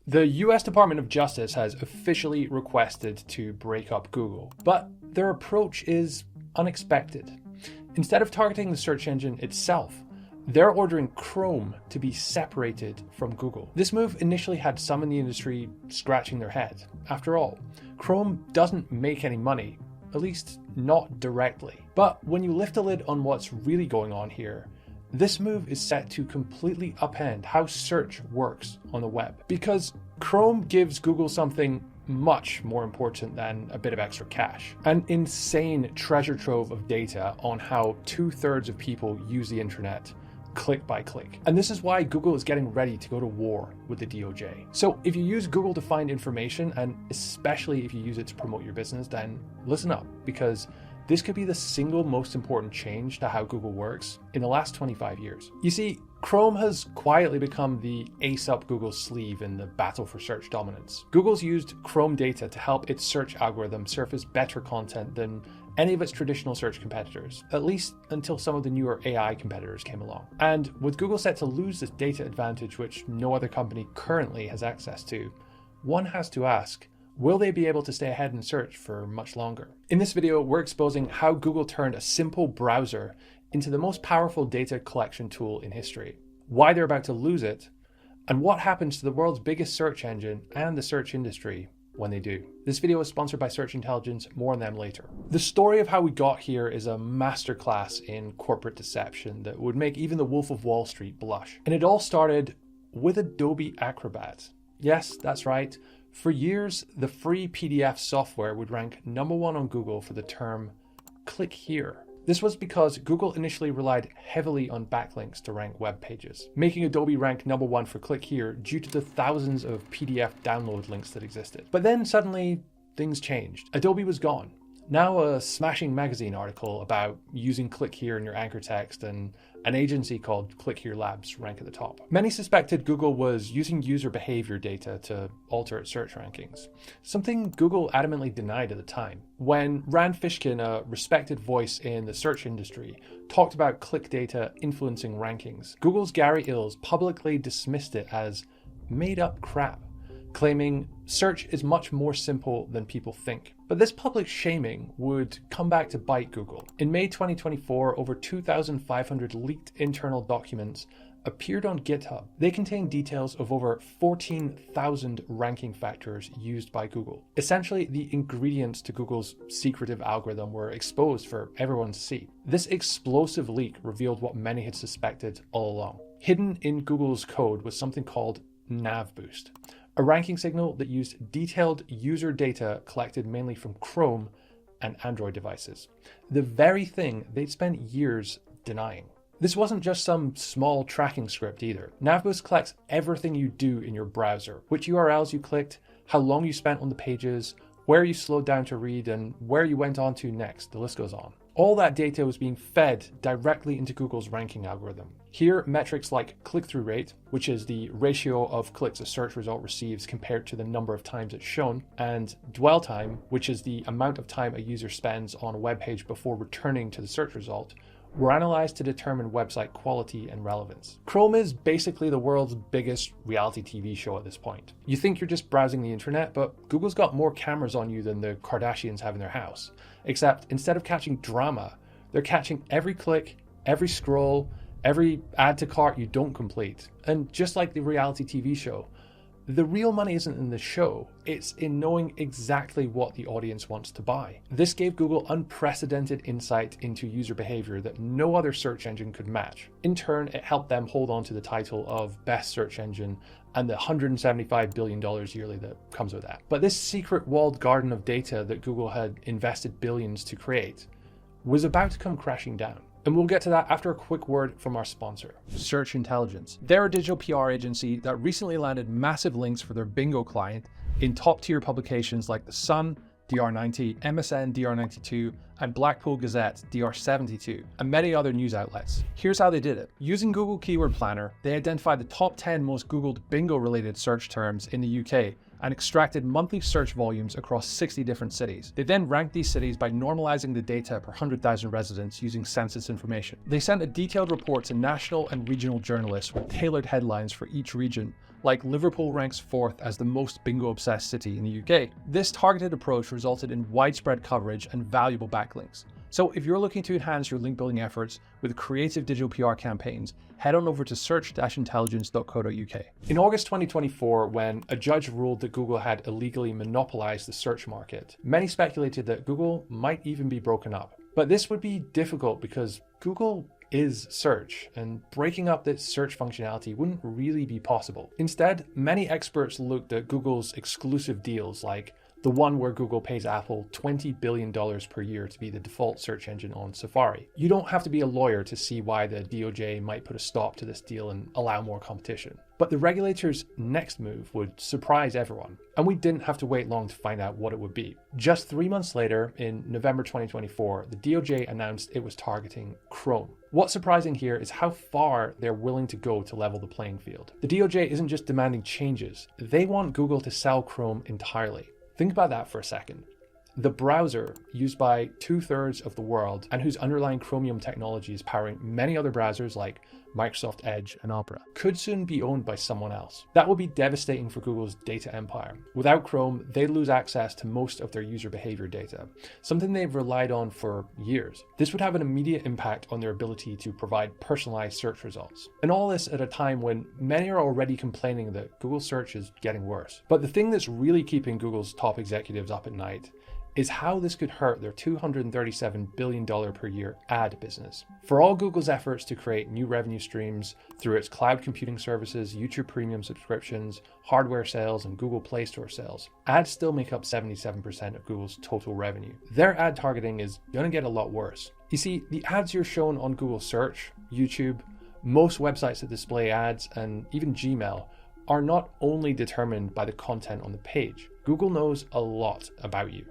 The US Department of Justice has officially requested to break up Google, but their approach is unexpected. Instead of targeting the search engine itself, they're ordering Chrome to be separated from Google. This move initially had some in the industry scratching their head. After all, Chrome doesn't make any money, at least not directly. But when you lift the lid on what's really going on here, this move is set to completely upend how search works on the web, because Chrome gives Google something much more important than a bit of extra cash. An insane treasure trove of data on how 2/3 of people use the internet, click by click. And this is why Google is getting ready to go to war with the DOJ. So if you use Google to find information, and especially if you use it to promote your business, then listen up, because this could be the single most important change to how Google works in the last 25 years. You see, Chrome has quietly become the ace up Google's sleeve in the battle for search dominance. Google's used Chrome data to help its search algorithm surface better content than any of its traditional search competitors, at least until some of the newer AI competitors came along. And with Google set to lose this data advantage, which no other company currently has access to, one has to ask, will they be able to stay ahead in search for much longer? In this video, we're exposing how Google turned a simple browser into the most powerful data collection tool in history, why they're about to lose it, and what happens to the world's biggest search engine and the search industry when they do. This video is sponsored by Search Intelligence, more on them later. The story of how we got here is a masterclass in corporate deception that would make even the Wolf of Wall Street blush. And it all started with Adobe Acrobat. Yes, that's right. For years, the free PDF software would rank #1 on Google for the term "click here." This was because Google initially relied heavily on backlinks to rank web pages, making Adobe rank #1 for click here due to the thousands of PDF download links that existed. But then suddenly things changed. Adobe was gone. Now a smashing magazine article about using click here in your anchor text and an agency called Click Here Labs rank at the top. Many suspected Google was using user behavior data to alter its search rankings, something Google adamantly denied at the time. When Rand Fishkin, a respected voice in the search industry, talked about click data influencing rankings, Google's Gary Ills publicly dismissed it as made up crap, claiming search is much more simple than people think. But this public shaming would come back to bite Google. In May 2024, over 2,500 leaked internal documents appeared on GitHub. They contain details of over 14,000 ranking factors used by Google. Essentially, the ingredients to Google's secretive algorithm were exposed for everyone to see. This explosive leak revealed what many had suspected all along. Hidden in Google's code was something called nav boost, a ranking signal that used detailed user data collected mainly from Chrome and Android devices, the very thing they'd spent years denying. This wasn't just some small tracking script either. NavBoost collects everything you do in your browser, which URLs you clicked, how long you spent on the pages, where you slowed down to read, and where you went on to next. The list goes on. All that data was being fed directly into Google's ranking algorithm. Here, metrics like click-through rate, which is the ratio of clicks a search result receives compared to the number of times it's shown, and dwell time, which is the amount of time a user spends on a web page before returning to the search result, were analyzed to determine website quality and relevance. Chrome is basically the world's biggest reality TV show at this point. You think you're just browsing the internet, but Google's got more cameras on you than the Kardashians have in their house. Except instead of catching drama, they're catching every click, every scroll, every add to cart you don't complete. And just like the reality TV show, the real money isn't in the show, it's in knowing exactly what the audience wants to buy. This gave Google unprecedented insight into user behavior that no other search engine could match. In turn, it helped them hold on to the title of best search engine and the $175 billion yearly that comes with that. But this secret walled garden of data that Google had invested billions to create was about to come crashing down. And we'll get to that after a quick word from our sponsor, Search Intelligence. They're a digital PR agency that recently landed massive links for their bingo client in top-tier publications like The Sun, DR90, MSN, DR92, and Blackpool Gazette, DR72, and many other news outlets. Here's how they did it. Using Google Keyword Planner, they identified the top 10 most Googled bingo-related search terms in the UK and extracted monthly search volumes across 60 different cities. They then ranked these cities by normalizing the data per 100,000 residents using census information. They sent a detailed report to national and regional journalists with tailored headlines for each region, like Liverpool ranks 4th as the most bingo-obsessed city in the UK. This targeted approach resulted in widespread coverage and valuable backlinks. So if you're looking to enhance your link building efforts with creative digital PR campaigns, head on over to search-intelligence.co.uk. In August 2024, when a judge ruled that Google had illegally monopolized the search market, many speculated that Google might even be broken up. But this would be difficult because Google is search, and breaking up this search functionality wouldn't really be possible. Instead, many experts looked at Google's exclusive deals, like the one where Google pays Apple $20 billion per year to be the default search engine on Safari. You don't have to be a lawyer to see why the DOJ might put a stop to this deal and allow more competition. But the regulator's next move would surprise everyone, and we didn't have to wait long to find out what it would be. Just 3 months later, in November 2024, the DOJ announced it was targeting Chrome. What's surprising here is how far they're willing to go to level the playing field. The DOJ isn't just demanding changes, they want Google to sell Chrome entirely. Think about that for a second. The browser used by 2/3 of the world and whose underlying Chromium technology is powering many other browsers like Microsoft Edge and Opera could soon be owned by someone else. That would be devastating for Google's data empire. Without Chrome, they'd lose access to most of their user behavior data, something they've relied on for years. This would have an immediate impact on their ability to provide personalized search results. And all this at a time when many are already complaining that Google search is getting worse. But the thing that's really keeping Google's top executives up at night is how this could hurt their $237 billion per year ad business. For all Google's efforts to create new revenue streams through its cloud computing services, YouTube Premium subscriptions, hardware sales, and Google Play Store sales, ads still make up 77% of Google's total revenue. Their ad targeting is going to get a lot worse. You see, the ads you're shown on Google Search, YouTube, most websites that display ads, and even Gmail are not only determined by the content on the page. Google knows a lot about you.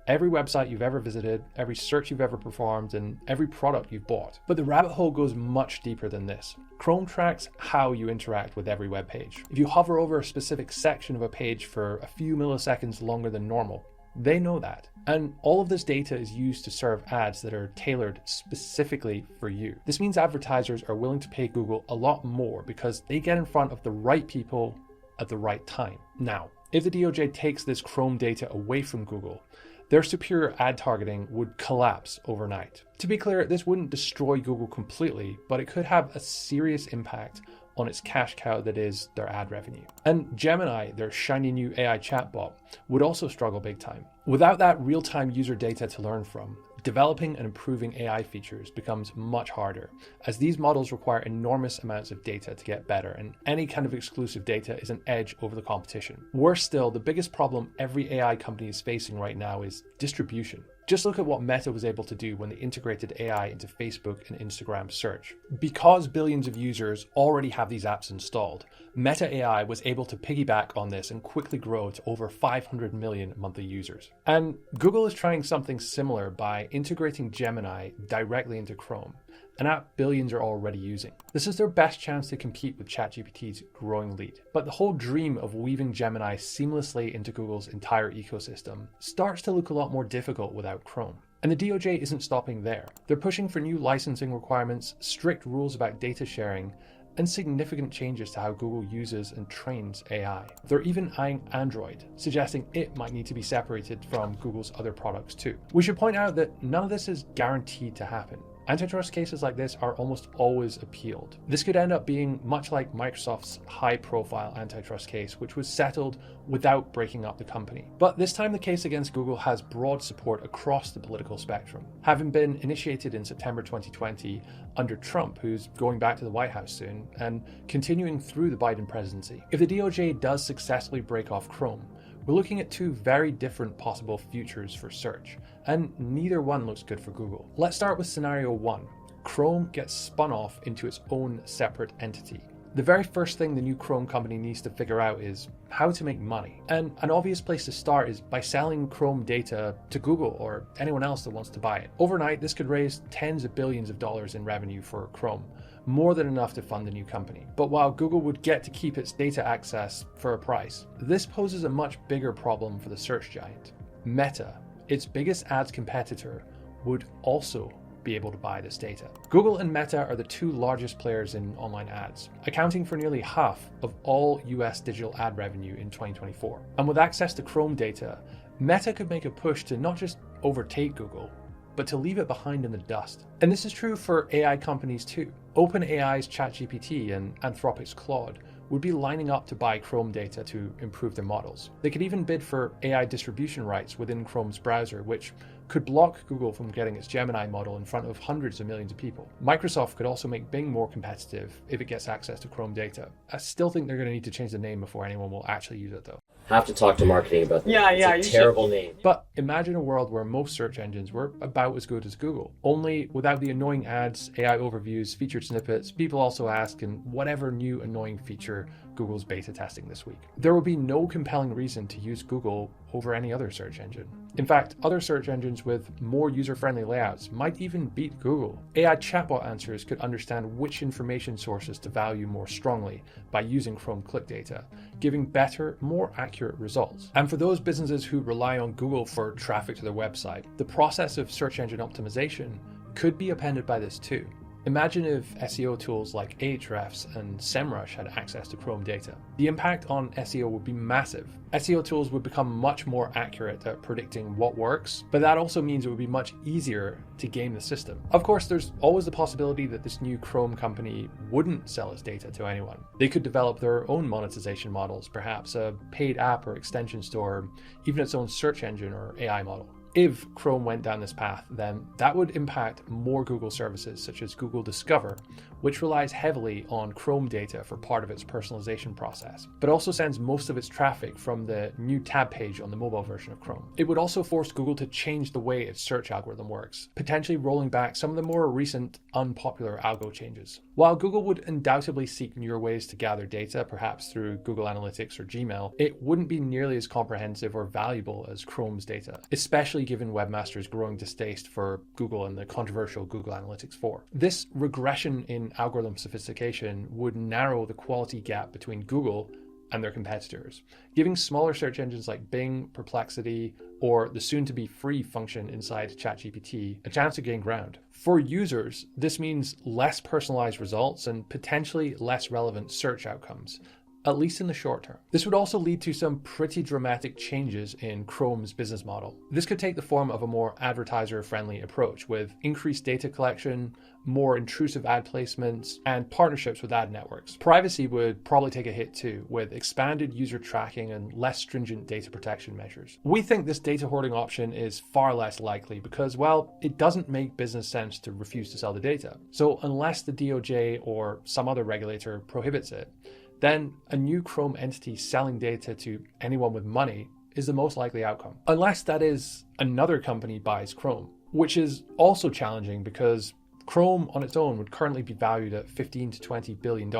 Every website you've ever visited, every search you've ever performed, and every product you've bought. But the rabbit hole goes much deeper than this. Chrome tracks how you interact with every web page. If you hover over a specific section of a page for a few milliseconds longer than normal, they know that. And all of this data is used to serve ads that are tailored specifically for you. This means advertisers are willing to pay Google a lot more because they get in front of the right people at the right time. Now, if the DOJ takes this Chrome data away from Google, their superior ad targeting would collapse overnight. To be clear, this wouldn't destroy Google completely, but it could have a serious impact on its cash cow that is their ad revenue. And Gemini, their shiny new AI chatbot, would also struggle big time. Without that real-time user data to learn from, developing and improving AI features becomes much harder, as these models require enormous amounts of data to get better, and any kind of exclusive data is an edge over the competition. Worse still, the biggest problem every AI company is facing right now is distribution. Just look at what Meta was able to do when they integrated AI into Facebook and Instagram search. Because billions of users already have these apps installed, Meta AI was able to piggyback on this and quickly grow to over 500 million monthly users. And Google is trying something similar by integrating Gemini directly into Chrome, an app billions are already using. This is their best chance to compete with ChatGPT's growing lead. But the whole dream of weaving Gemini seamlessly into Google's entire ecosystem starts to look a lot more difficult without Chrome. And the DOJ isn't stopping there. They're pushing for new licensing requirements, strict rules about data sharing, and significant changes to how Google uses and trains AI. They're even eyeing Android, suggesting it might need to be separated from Google's other products too. We should point out that none of this is guaranteed to happen. Antitrust cases like this are almost always appealed. This could end up being much like Microsoft's high-profile antitrust case, which was settled without breaking up the company. But this time the case against Google has broad support across the political spectrum, having been initiated in September 2020 under Trump, who's going back to the White House soon, and continuing through the Biden presidency. If the DOJ does successfully break off Chrome, we're looking at two very different possible futures for search, and neither one looks good for Google. Let's start with scenario 1. Chrome gets spun off into its own separate entity. The very first thing the new Chrome company needs to figure out is how to make money. And an obvious place to start is by selling Chrome data to Google or anyone else that wants to buy it. Overnight, this could raise tens of billions of dollars in revenue for Chrome, more than enough to fund the new company. But while Google would get to keep its data access for a price, this poses a much bigger problem for the search giant. Meta, its biggest ads competitor, would also be able to buy this data. Google and Meta are the two largest players in online ads, accounting for nearly half of all US digital ad revenue in 2024. And with access to Chrome data, Meta could make a push to not just overtake Google, but to leave it behind in the dust. And this is true for AI companies too. OpenAI's ChatGPT and Anthropic's Claude would be lining up to buy Chrome data to improve their models. They could even bid for AI distribution rights within Chrome's browser, which could block Google from getting its Gemini model in front of hundreds of millions of people. Microsoft could also make Bing more competitive if it gets access to Chrome data. I still think they're going to need to change the name before anyone will actually use it though. Have to talk to marketing about that. Yeah, it's a terrible name. But imagine a world where most search engines were about as good as Google, only without the annoying ads, AI overviews, featured snippets, people also ask, and whatever new annoying feature Google's beta testing this week. There would be no compelling reason to use Google over any other search engine. In fact, other search engines with more user-friendly layouts might even beat Google. AI chatbot answers could understand which information sources to value more strongly by using Chrome click data, giving better, more accurate results. And for those businesses who rely on Google for traffic to their website, the process of search engine optimization could be appended by this too. Imagine if SEO tools like Ahrefs and SEMrush had access to Chrome data. The impact on SEO would be massive. SEO tools would become much more accurate at predicting what works, but that also means it would be much easier to game the system. Of course, there's always the possibility that this new Chrome company wouldn't sell its data to anyone. They could develop their own monetization models, perhaps a paid app or extension store, even its own search engine or AI model. If Chrome went down this path, then that would impact more Google services such as Google Discover, which relies heavily on Chrome data for part of its personalization process, but also sends most of its traffic from the new tab page on the mobile version of Chrome. It would also force Google to change the way its search algorithm works, potentially rolling back some of the more recent unpopular algo changes. While Google would undoubtedly seek newer ways to gather data, perhaps through Google Analytics or Gmail, it wouldn't be nearly as comprehensive or valuable as Chrome's data, especially given webmasters' growing distaste for Google and the controversial Google Analytics 4. This regression in algorithm sophistication would narrow the quality gap between Google and their competitors, giving smaller search engines like Bing, Perplexity, or the soon-to-be free function inside ChatGPT a chance to gain ground. For users, this means less personalized results and potentially less relevant search outcomes, at least in the short term. This would also lead to some pretty dramatic changes in Chrome's business model. This could take the form of a more advertiser-friendly approach with increased data collection, more intrusive ad placements, and partnerships with ad networks. Privacy would probably take a hit too, with expanded user tracking and less stringent data protection measures. We think this data hoarding option is far less likely because, well, it doesn't make business sense to refuse to sell the data. So unless the DOJ or some other regulator prohibits it, then a new Chrome entity selling data to anyone with money is the most likely outcome. Unless, that is, another company buys Chrome, which is also challenging because Chrome on its own would currently be valued at $15 to $20 billion,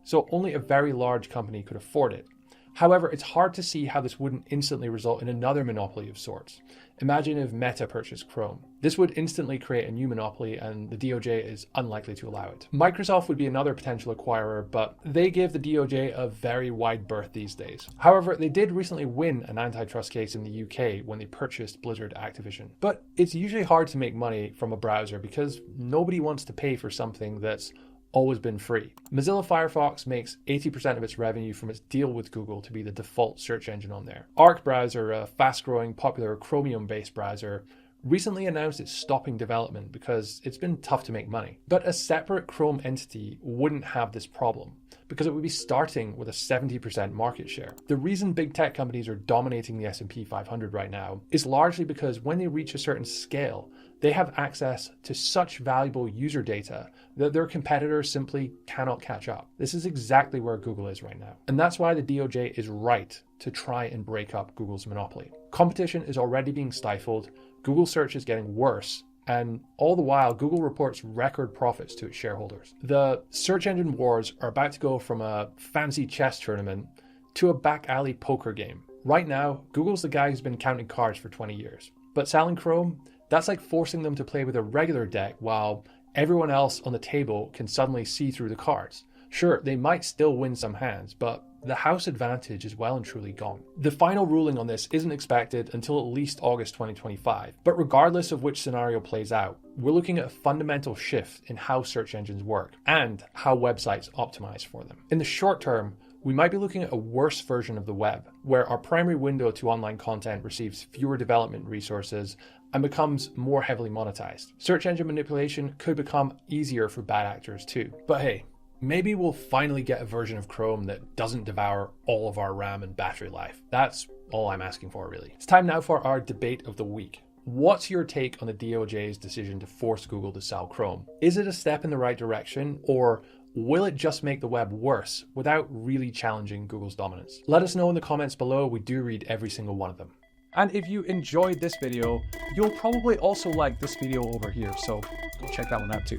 so only a very large company could afford it. However, it's hard to see how this wouldn't instantly result in another monopoly of sorts. Imagine if Meta purchased Chrome. This would instantly create a new monopoly, and the DOJ is unlikely to allow it. Microsoft would be another potential acquirer, but they gave the DOJ a very wide berth these days. However, they did recently win an antitrust case in the UK when they purchased Blizzard Activision. But it's usually hard to make money from a browser because nobody wants to pay for something that's always been free. Mozilla Firefox makes 80% of its revenue from its deal with Google to be the default search engine on there. Arc browser, a fast-growing, popular Chromium-based browser, recently announced it's stopping development because it's been tough to make money. But a separate Chrome entity wouldn't have this problem because it would be starting with a 70% market share. The reason big tech companies are dominating the S&P 500 right now is largely because when they reach a certain scale, they have access to such valuable user data that their competitors simply cannot catch up. This is exactly where Google is right now. And that's why the DOJ is right to try and break up Google's monopoly. Competition is already being stifled, Google search is getting worse, and all the while, Google reports record profits to its shareholders. The search engine wars are about to go from a fancy chess tournament to a back alley poker game. Right now, Google's the guy who's been counting cards for 20 years. But selling Chrome, that's like forcing them to play with a regular deck while everyone else on the table can suddenly see through the cards. Sure, they might still win some hands, but the house advantage is well and truly gone. The final ruling on this isn't expected until at least August 2025, but regardless of which scenario plays out, we're looking at a fundamental shift in how search engines work and how websites optimize for them. In the short term, we might be looking at a worse version of the web, where our primary window to online content receives fewer development resources and becomes more heavily monetized. Search engine manipulation could become easier for bad actors too. But hey, maybe we'll finally get a version of Chrome that doesn't devour all of our RAM and battery life. That's all I'm asking for, really. It's time now for our debate of the week. What's your take on the DOJ's decision to force Google to sell Chrome? Is it a step in the right direction, or will it just make the web worse without really challenging Google's dominance? Let us know in the comments below. We do read every single one of them. And if you enjoyed this video, you'll probably also like this video over here, so go check that one out too.